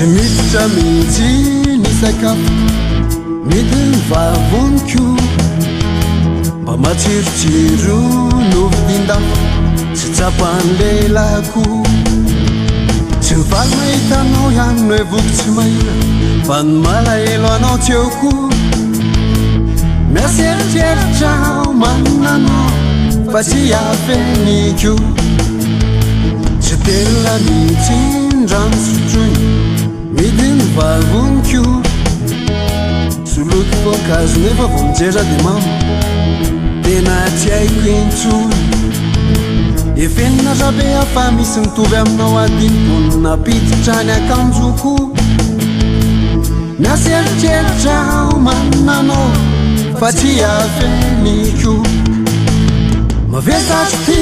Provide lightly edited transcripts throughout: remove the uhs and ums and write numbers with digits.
tsy miditra mihitsy ny sakafo mety vavoniko mba matsirotsiro no vidindafo tsy tsapan'lelako tsy mivaly mahitanao ihany no evoko tsy mahina fa ny malahelo anao tsy eoko miaseritseritra mananao fa tsy afeniko tsy telona mihitsy ndrano sotroiny midi ny vavoniko soloky voankazo nefa vo mijetra de mamo tena tsy haiko intsony efenina rabe afa misy mitovy aminao adinybonina piditra ny akanjoko miaseritseritra mananao fa tsy afeniko mavesatro ty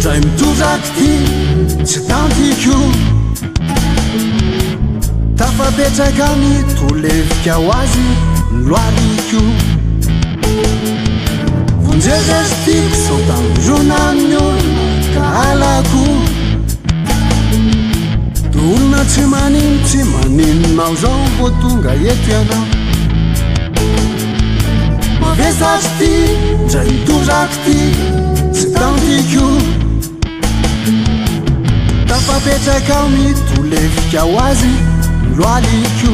dray mitodraky ty tsy tantiko tafapetraka ny tolevika ho azy ny loariko vonjezesy tiko sao tamronany olona ka alako do olona tsy maninonao zao vo tonga eto ianao mavesatro ty dray mitodraky ty tsy tantiko tafapetraka ny tolevika ho azy loaliko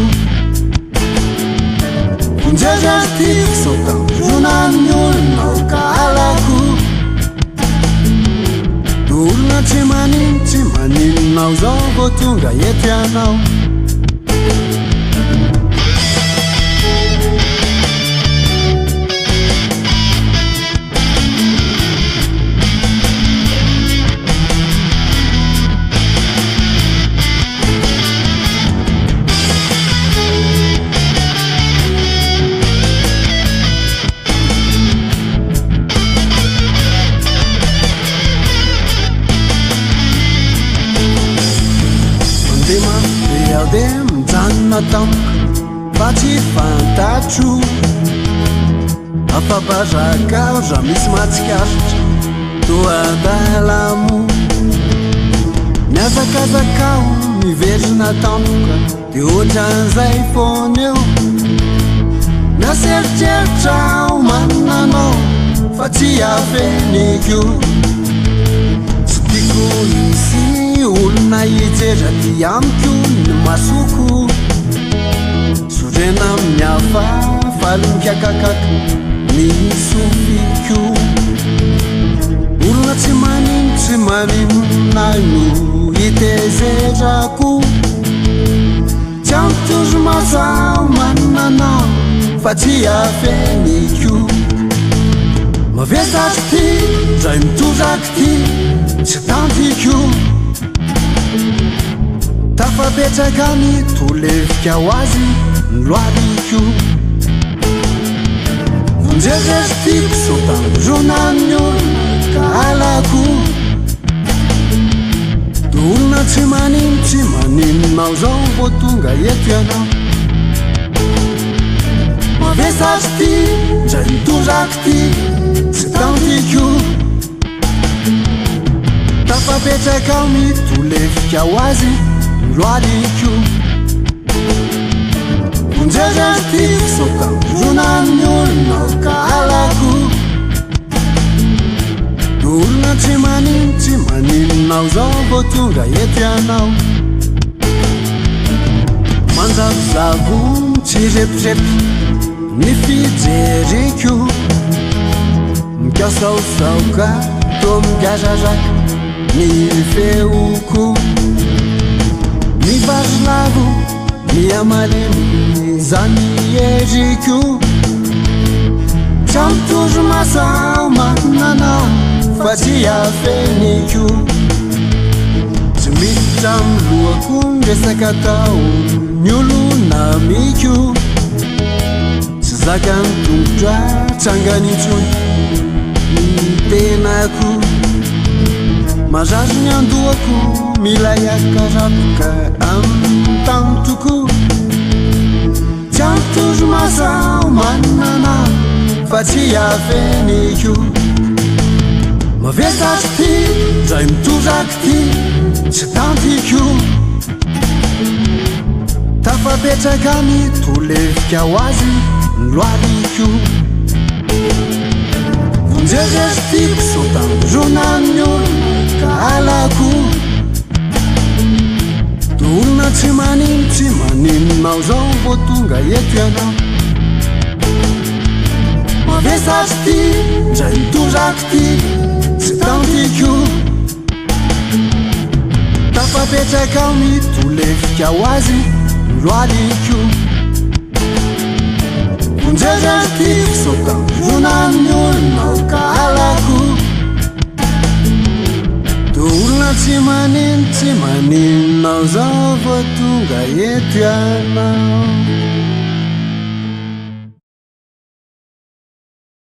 vonjezesy tiko sao tamronany olonao ka alako do olona tsy maninonao zao vo tonga eto ianao de mijanona tampoka fa tsy fantatro afabaraka raha misy matsikasitra toadalamo miazakazakao miverina tampoka de ohatran'izay fony eo miaseritseritra mananao fa tsy afeniko tsy tiko isy olona hijetra ty amiko ny masoko sorena amin'ny hafa falomikakakaka ny sofiko olona tsy maninona no hitezerako tsy ampitozo masao mananao fa tsy afeniko mavesatro ty dray mitodraky ty tsy tantiko tafapetraka ny tolevika ho azy ny loariko vonjezesy tiko sao tamronany olona ka alako do olona tsy maninonao zao vo tonga eto ianao mavesatro ty dray mitodraky ty tsy tantiko tafapetraka ny tolevika ho azy loaliko vonjezesy tiko sao tamronany olonao ka alako do olona tsy maninonao zao vo tonga eto ianao manjavozavo tsy repirepi ny fijeriko mikasaosaoka to migazazaka ny feoko ny varilavo ny amalemy zany eriko tsy ampitozo masao mananao fa tsy afeniko tsy miditra milohako nresaka tao ny olona miko tsy zaka ny tongotra tsanganitsony ny tenako mazazo ny andohako mila iakarapoka amin'ny tany toko tsy ampitozo masao mananao fa tsy afeniko mavesatro ty dray mitodraky ty tsy tantiko tafapetraka mitolevika ho azy loariko vonjezestiko sotamizonany olona ka alako to olona tsy maninonao zao vo tonga eto ianao mavesatry ty ndray mitozako ty tsy tantiko tafapetraka mitolevika ho azy loaliko vonjezestiko sotamizonany olonao ka alako to olona tsy maninonao zao vo tonga eto ianao